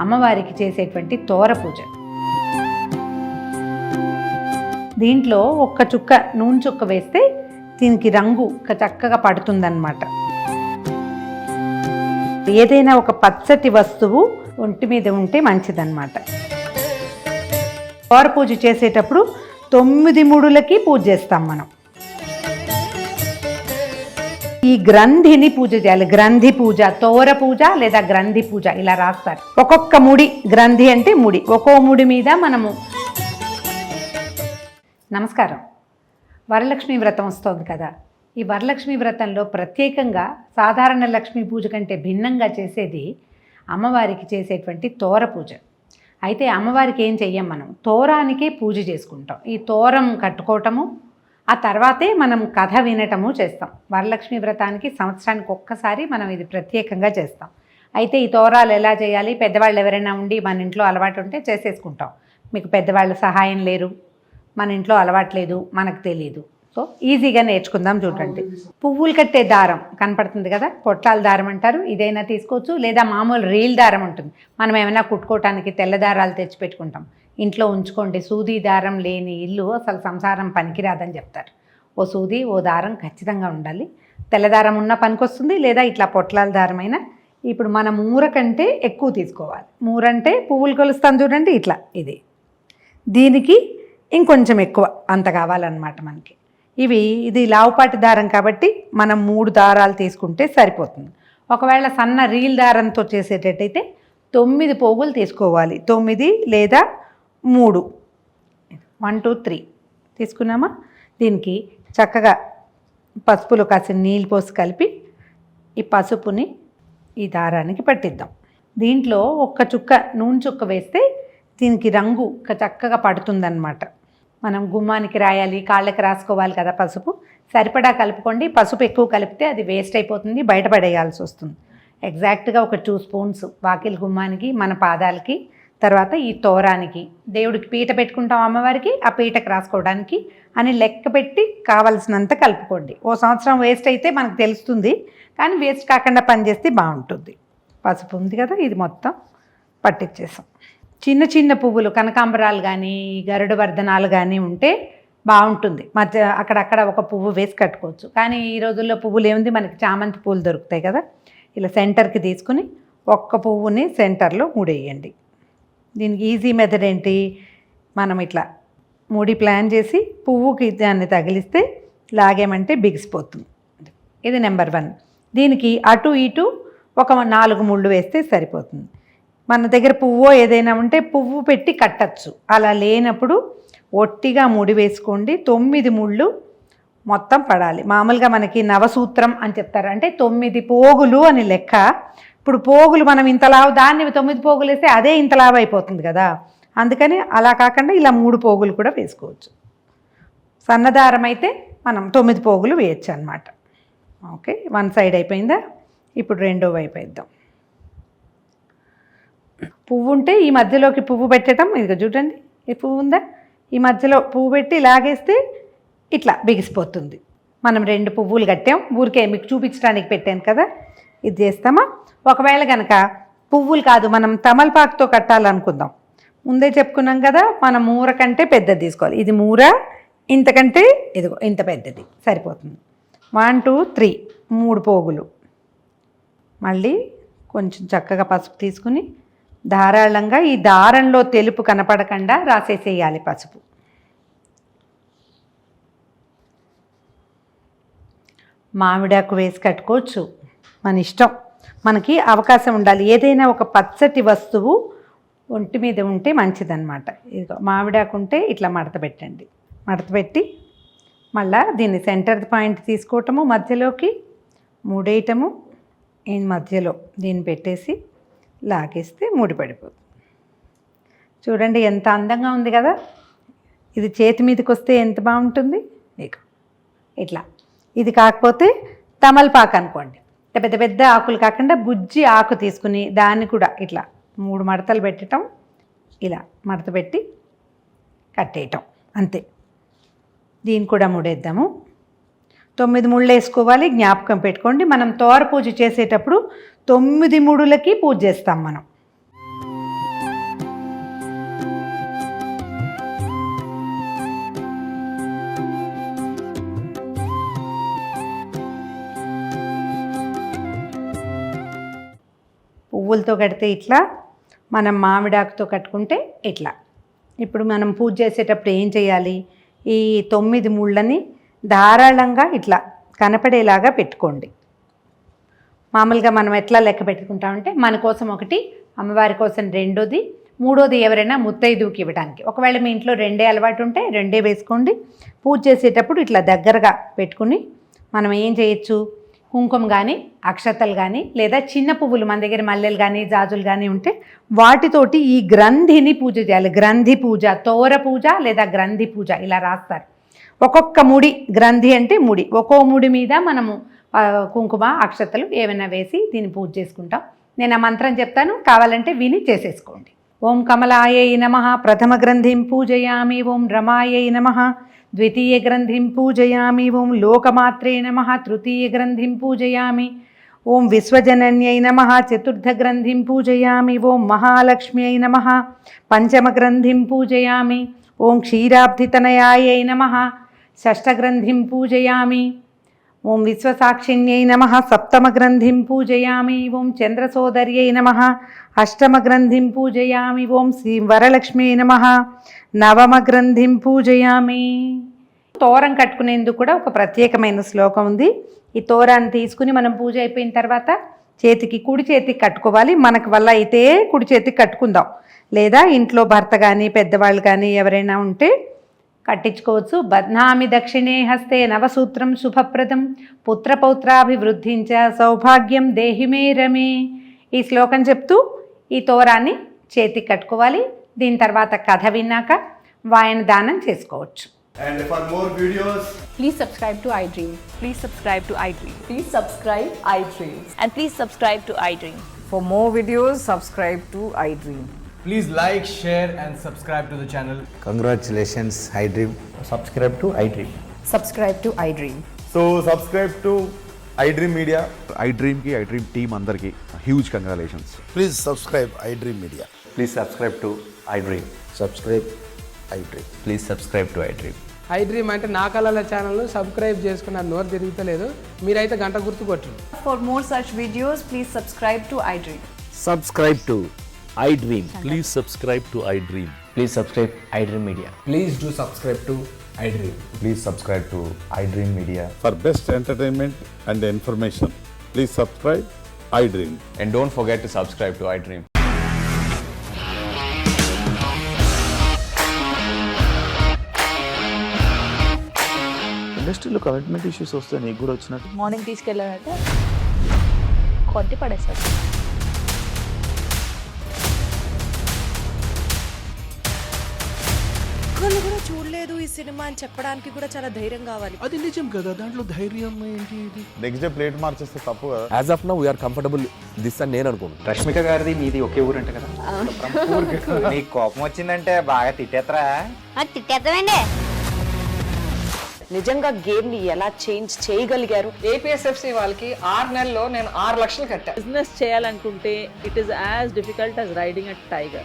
అమ్మవారికి చేసేటువంటి తోర పూజ. దీంట్లో ఒక్క చుక్క నూనె చుక్క వేస్తే దీనికి రంగు చక్కగా పడుతుందన్నమాట. ఏదైనా ఒక పచ్చటి వస్తువు ఒంటి మీద ఉంటే మంచిదన్నమాట. తోర పూజ చేసేటప్పుడు 9 ముడులకి పూజ చేస్తాం మనం. ఈ గ్రంథిని పూజ చేయాలి. గ్రంథి పూజ, తోర పూజ లేదా గ్రంథి పూజ ఇలా రాస్తారు. ఒక్కొక్క ముడి, గ్రంథి అంటే ముడి, ఒక్కో ముడి మీద మనము. నమస్కారం. వరలక్ష్మి వ్రతం వస్తుంది కదా. ఈ వరలక్ష్మి వ్రతంలో ప్రత్యేకంగా సాధారణ లక్ష్మీ పూజ కంటే భిన్నంగా చేసేది అమ్మవారికి చేసేటువంటి తోర పూజ. అయితే అమ్మవారికి ఏం చెయ్యం, మనం తోరానికే పూజ చేసుకుంటాం. ఈ తోరం కట్టుకోవటము, ఆ తర్వాతే మనం కథ వినటము చేస్తాం. వరలక్ష్మి వ్రతానికి సంవత్సరానికి ఒక్కసారి మనం ఇది ప్రత్యేకంగా చేస్తాం. అయితే ఈ తోరాలు ఎలా చేయాలి, పెద్దవాళ్ళు ఎవరైనా ఉండి మన ఇంట్లో అలవాటు ఉంటే చేసేసుకుంటాం. మీకు పెద్దవాళ్ళ సహాయం లేరు, మన ఇంట్లో అలవాట్లేదు, మనకు తెలియదు, సో ఈజీగా నేర్చుకుందాం. చూడండి, పువ్వులు కట్టే దారం కనపడుతుంది కదా, పొట్లాల దారం అంటారు. ఇదైనా తీసుకోవచ్చు, లేదా మామూలు రీల్ దారం ఉంటుంది. మనం ఏమైనా కుట్టుకోవటానికి తెల్ల దారాలు తెచ్చి పెట్టుకుంటాం, ఇంట్లో ఉంచుకోండి. సూది దారం లేని ఇల్లు అసలు సంసారం పనికిరాదని చెప్తారు. ఓ సూది, ఓ దారం ఖచ్చితంగా ఉండాలి. తెల్లదారం ఉన్న పనికొస్తుంది, లేదా ఇట్లా పొట్లాల దారమైనా. ఇప్పుడు మన మూర కంటే ఎక్కువ తీసుకోవాలి. మూర అంటే పువ్వులు కొలుస్తాం చూడండి, ఇట్లా ఇది, దీనికి ఇంకొంచెం ఎక్కువ అంత కావాలన్నమాట మనకి. ఇది లావుపాటి దారం కాబట్టి మనం 3 దారాలు తీసుకుంటే సరిపోతుంది. ఒకవేళ సన్న రీల్ దారంతో చేసేటట్టయితే 9 పోగులు తీసుకోవాలి. 9 లేదా 3, 1 2 3 తీసుకున్నామా. దీనికి చక్కగా పసుపులో కాసిన నీళ్ళు పోసి కలిపి ఈ పసుపుని ఈ దారానికి పట్టిద్దాం. దీంట్లో ఒక్క చుక్క నూనె చుక్క వేస్తే దీనికి రంగు చక్కగా పడుతుందన్నమాట. మనం గుమ్మానికి రాయాలి, కాళ్ళకి రాసుకోవాలి కదా పసుపు. సరిపడా కలుపుకోండి. పసుపు ఎక్కువ కలిపితే అది వేస్ట్ అయిపోతుంది, బయటపడేయాల్సి వస్తుంది. ఎగ్జాక్ట్గా ఒక 2 స్పూన్స్ వాకిలి గుమ్మానికి, మన పాదాలకి, తర్వాత ఈ తోరానికి. దేవుడికి పీట పెట్టుకుంటాం అమ్మవారికి, ఆ పీటకు రాసుకోవడానికి అని లెక్క పెట్టి కావలసినంత కలుపుకోండి. ఓ సంవత్సరం వేస్ట్ అయితే మనకు తెలుస్తుంది, కానీ వేస్ట్ కాకుండా పనిచేస్తే బాగుంటుంది. పసుపు ఉంది కదా, ఇది మొత్తం పట్టించేసాం. చిన్న చిన్న పువ్వులు, కనకాంబరాలు కానీ గరుడ వర్ధనాలు కానీ ఉంటే బాగుంటుంది. మధ్య అక్కడక్కడ ఒక పువ్వు వేసి కట్టుకోవచ్చు. కానీ ఈ రోజుల్లో పువ్వులు ఏముంది, మనకి చామంతి పూలు దొరుకుతాయి కదా. ఇలా సెంటర్కి తీసుకుని ఒక్క పువ్వుని సెంటర్లో ముడేయండి. దీనికి ఈజీ మెథడ్ ఏంటి, మనం ఇట్లా ముడి ప్లాన్ చేసి పువ్వుకి దాన్ని తగిలిస్తే లాగేమంటే బిగిసిపోతుంది. ఇది నెంబర్ 1. దీనికి అటు ఇటు ఒక 4 ముళ్ళు వేస్తే సరిపోతుంది. మన దగ్గర పువ్వు ఏదైనా ఉంటే పువ్వు పెట్టి కట్టచ్చు. అలా లేనప్పుడు ఒట్టిగా ముడి వేసుకోండి. 9 ముళ్ళు మొత్తం పడాలి. మామూలుగా మనకి నవసూత్రం అని చెప్తారు, అంటే 9 పోగులు అని లెక్క. ఇప్పుడు పోగులు మనం ఇంతలావు, దాన్ని 9 పోగులు వేస్తే అదే ఇంతలావు అయిపోతుంది కదా. అందుకని అలా కాకుండా ఇలా 3 పోగులు కూడా వేసుకోవచ్చు. సన్నదారం అయితే మనం 9 పోగులు వేయచ్చు అన్నమాట. ఓకే, 1 సైడ్ అయిపోయిందా. ఇప్పుడు రెండో వైపు వేద్దాం. పువ్వు ఉంటే ఈ మధ్యలోకి పువ్వు పెట్టడం, ఇది చూడండి, ఈ పువ్వు ఉందా, ఈ మధ్యలో పువ్వు పెట్టి లాగేస్తే ఇట్లా బిగిసిపోతుంది. మనం 2 పువ్వులు కట్టాం, ఊరికే మీకు చూపించడానికి పెట్టాను కదా. ఇది చేస్తామా. ఒకవేళ కనుక పువ్వులు కాదు, మనం తమలపాకుతో కట్టాలనుకుందాం. ముందే చెప్పుకున్నాం కదా, మన మూర కంటే పెద్దది తీసుకోవాలి. ఇది మూర, ఇంతకంటే ఇదిగో ఇంత పెద్దది సరిపోతుంది. 1 2 3 3 పోగులు. మళ్ళీ కొంచెం చక్కగా పసుపు తీసుకుని ధారాళంగా ఈ దారంలో తెలుపు కనపడకుండా రాసేసేయాలి పసుపు. మామిడాకు వేసి కట్టుకోవచ్చు, మన ఇష్టం. మనకి అవకాశం ఉండాలి. ఏదైనా ఒక పచ్చటి వస్తువు ఒంటి మీద ఉంటే మంచిదన్నమాట. ఇదిగో మామిడాకు ఉంటే ఇట్లా మడత పెట్టండి. మడత పెట్టి మళ్ళీ దీన్ని సెంటర్ పాయింట్ తీసుకోవటము, మధ్యలోకి ముడేయటము, ఈ మధ్యలో దీన్ని పెట్టేసి లాగేస్తే ముడిపడిపోతుంది. చూడండి ఎంత అందంగా ఉంది కదా. ఇది చేతి మీదకి వస్తే ఎంత బాగుంటుంది. ఇట్లా ఇది కాకపోతే తమలపాకు అనుకోండి, పెద్ద పెద్ద ఆకులు కాకుండా బుజ్జి ఆకు తీసుకుని దాన్ని కూడా ఇట్లా 3 మడతలు పెట్టడం, ఇలా మడత పెట్టి కట్టేయటం అంతే. దీన్ని కూడా ముడేద్దాము. 9 ముళ్ళు వేసుకోవాలి. జ్ఞాపకం పెట్టుకోండి, మనం తోర పూజ చేసేటప్పుడు 9 ముడులకి పూజ చేస్తాం మనం. పువ్వులతో కడితే ఇట్లా, మనం మామిడాకుతో కట్టుకుంటే ఇట్లా. ఇప్పుడు మనం పూజ చేసేటప్పుడు ఏం చేయాలి, ఈ 9 ముళ్ళని ధారాళంగా ఇట్లా కనపడేలాగా పెట్టుకోండి. మామూలుగా మనం ఎట్లా లెక్క పెట్టుకుంటామంటే మన కోసం ఒకటి, అమ్మవారి కోసం రెండోది, మూడోది ఎవరైనా ముత్తైదువుకి ఇవ్వడానికి. ఒకవేళ మీ ఇంట్లో 2 అలవాటు ఉంటే 2 వేసుకోండి. పూజ చేసేటప్పుడు ఇట్లా దగ్గరగా పెట్టుకుని మనం ఏం చేయొచ్చు, కుంకుమ కానీ అక్షతలు కానీ లేదా చిన్న పువ్వులు, మన దగ్గర మల్లెలు కానీ జాజులు కానీ ఉంటే వాటితోటి ఈ గ్రంథిని పూజ చేయాలి. గ్రంథి పూజ, తోర పూజ లేదా గ్రంథి పూజ ఇలా రాస్తారు. ఒక్కొక్క ముడి, గ్రంథి అంటే ముడి, ఒక్కో ముడి మీద మనము కుంకుమ అక్షతలు ఏమైనా వేసి దీన్ని పూజ చేసుకుంటాం. నేను ఆ మంత్రం చెప్తాను, కావాలంటే విని చేసేసుకోండి. ఓం కమలాయై నమః ప్రథమ గ్రంథిం పూజయామి. ఓం రమాయై నమః ద్వితీయ గ్రంథిం పూజయామి. ఓం లోకమాత్రే నమః తృతీయ గ్రంథిం పూజయామి. ఓం విశ్వజనన్యై నమః చతుర్థ గ్రంథిం పూజయామి. ఓం మహాలక్ష్మ్యై నమః పంచమ గ్రంథిం పూజయామి. ఓం క్షీరాబ్ధితనయాయై నమః షష్ఠగ్రంథిం పూజయామి. ఓం విశ్వసాక్షిణ్యై నమః సప్తమ గ్రంథిం పూజయామి. ఓం చంద్రసోదర్యై నమః అష్టమ గ్రంథిం పూజయామి. ఓం శ్రీ వరలక్ష్మ్యై నమః నవమ గ్రంథిం పూజయామి. తోరం కట్టుకునేందుకు కూడా ఒక ప్రత్యేకమైన శ్లోకం ఉంది. ఈ తోరాన్ని తీసుకుని మనం పూజ అయిపోయిన తర్వాత చేతికి, కుడి చేతికి కట్టుకోవాలి. మనకు వల్ల అయితే కుడి చేతికి కట్టుకుందాం, లేదా ఇంట్లో భర్త కానీ పెద్దవాళ్ళు కానీ ఎవరైనా ఉంటే కట్టించుకోవచ్చు. బధ్నామి దక్షిణే హస్తే నవసూత్రం శుభప్రదం పుత్రపౌత్రాభివృద్ధించ సౌభాగ్యం దేహిమే రమే. ఈ శ్లోకం చెప్తూ ఈ తోరాన్ని చేతికి కట్టుకోవాలి. దీని తర్వాత కథ విన్నాక వాయన దానం చేసుకోవచ్చు. And for more videos, Please subscribe to iDream. Please subscribe to iDream. Please subscribe iDream. And please subscribe to iDream. For more videos, subscribe to iDream. please like, share and subscribe to the channel. Congratulations, iDream. subscribe to iDream. Subscribe to iDream. So subscribe to iDream Media. iDream ki iDream team andarki huge congratulations. Please subscribe iDream Media. Please subscribe to iDream. Subscribe iDream. Please subscribe to iDream. iDream అంటే నా కళల channel subscribe చేసుకున్న నోరు తిరుగుతలేదు, మీరైతే గంట గుర్తు కొట్టండి. For more such videos, please subscribe to iDream. Subscribe to iDream. Please subscribe to iDream. Please subscribe iDream Media. Please do subscribe to iDream. Please subscribe to iDream Media. For best entertainment and information, please subscribe iDream. And don't forget to subscribe to iDream. ఇండస్ట్రీలో commitment issues వస్తే నీకు కూడా వచ్చినట్టు. Morning తీసుకెళ్ళాలంటే కొట్టి పడేస్తారు. ఒక్కళ్ళు కూడా చూడలేదు ఈ సినిమా అని చెప్పడానికి కూడా చాలా ధైర్యం కావాలి. అది నిజం కదా, దాంట్లో ధైర్యం ఏంటి? నెక్స్ట్ డే ప్లేట్ మార్చేస్తే తప్పు కదా. As of now we are comfortable this అని నేను అనుకుంటున్నాను. రష్మిక గారిది మీది ఒకే ఊరు అంట కదా. నీకు కోపం వచ్చిందంటే బాగా తిట్టేత్తరా? తిట్టేద్దామండి. నిజంగా గేమ్ ని ఎలా చేంజ్ చేయగలిగారు? ఏపీఎస్ఎఫ్సి వాళ్ళకి 6 నెలల్లో నేను 6 లక్షలు కట్టా. బిజినెస్ చేయాలనుకుంటే it is as difficult as riding a tiger.